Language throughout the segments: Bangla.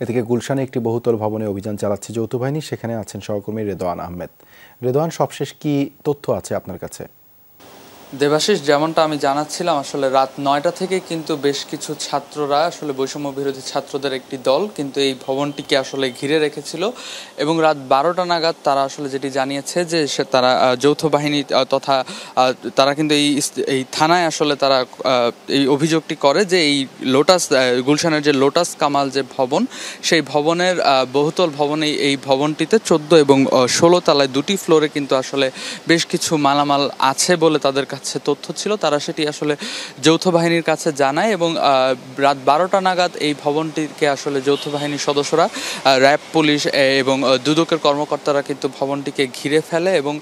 এদিকে গুলশানে একটি বহুতল ভবনে অভিযান চালাচ্ছে যৌথ বাহিনী, সেখানে আছেন সহকর্মী রেদওয়ান আহমেদ। রেদওয়ান, সবশেষ কি তথ্য আছে আপনার কাছে? দেবাশিস, যেমনটা আমি জানাচ্ছিলাম, আসলে রাত ৯টা থেকে কিন্তু বেশ কিছু ছাত্ররা, আসলে বৈষম্য বিরোধী ছাত্রদের একটি দল কিন্তু এই ভবনটিকে আসলে ঘিরে রেখেছিল এবং রাত ১২টা নাগাদ তারা আসলে যেটি জানিয়েছে যে তারা যৌথ বাহিনী তথা তারা কিন্তু এই থানায় আসলে তারা এই অভিযোগটি করে যে এই লোটাস গুলশানের যে লোটাস কামাল যে ভবন, সেই ভবনের বহুতল ভবনে এই ভবনটিতে ১৪ এবং ১৬ তলায় দুটি ফ্লোরে কিন্তু আসলে বেশ কিছু মালামাল আছে বলে তাদের কাছে তথ্য ছিল। তারা সেটি আসলে যৌথ বাহিনীর কাছে জানায় এবং রাত ১২টা নাগাদ এই ভবনটিকে আসলে যৌথ বাহিনীর সদস্যরা, র্যাব, পুলিশ এবং দুদকের কর্মকর্তারা কিন্তু ভবনটিকে ঘিরে ফেলে এবং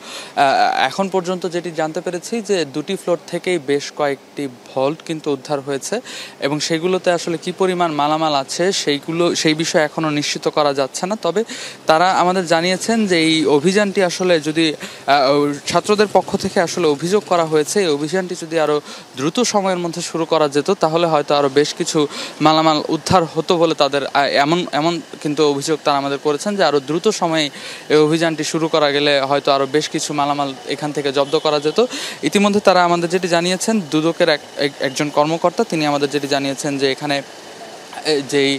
এখন পর্যন্ত যেটি জানতে পেরেছি যে দুটি ফ্লোর থেকেই বেশ কয়েকটি ভল্ট কিন্তু উদ্ধার হয়েছে এবং সেগুলোতে আসলে কি পরিমাণ মালামাল আছে সেই বিষয়ে এখনও নিশ্চিত করা যাচ্ছে না। তবে তারা আমাদের জানিয়েছেন যে এই অভিযানটি আসলে যদি ছাত্রদের পক্ষ থেকে আসলে অভিযোগ করা হয়েছে, এই অভিযানটি যদি আরও দ্রুত সময়ের মধ্যে শুরু করা যেত তাহলে হয়তো আরও বেশ কিছু মালামাল উদ্ধার হতো বলে তাদের এমন কিন্তু অভিযোগ তারা আমাদের করেছেন যে আরও দ্রুত সময়ে এই অভিযানটি শুরু করা গেলে হয়তো আরও বেশ কিছু মালামাল এখান থেকে জব্দ করা যেত। ইতিমধ্যে তারা আমাদের যেটি জানিয়েছেন, দুদকের একজন কর্মকর্তা, তিনি আমাদের যেটি জানিয়েছেন যে এখানে যেই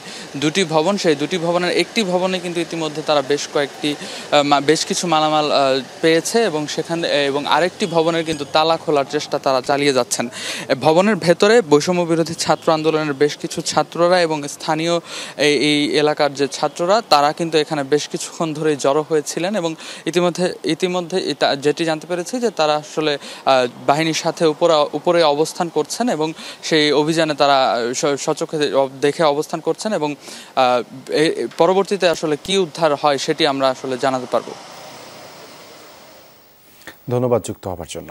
দুটি ভবন, সেই দুটি ভবনের একটি ভবনে কিন্তু ইতিমধ্যে তারা বেশ কিছু মালামাল পেয়েছে এবং সেখানে এবং আরেকটি ভবনের কিন্তু তালা খোলার চেষ্টা তারা চালিয়ে যাচ্ছেন। ভবনের ভেতরে বৈষম্য বিরোধী ছাত্র আন্দোলনের বেশ কিছু ছাত্ররা এবং স্থানীয় এই এলাকার যে ছাত্ররা, তারা কিন্তু এখানে বেশ কিছুক্ষণ ধরেই জড়ো হয়েছিলেন এবং ইতিমধ্যে যেটি জানতে পেরেছি যে তারা আসলে বাহিনীর সাথে উপরে অবস্থান করছেন এবং সেই অভিযানে তারা সচক্ষে দেখে অবস্থান করছেন এবং পরবর্তীতে আসলে কি উদ্ধার হয় সেটি আমরা আসলে জানাতে পারবো। ধন্যবাদ যুক্ত হবার জন্য।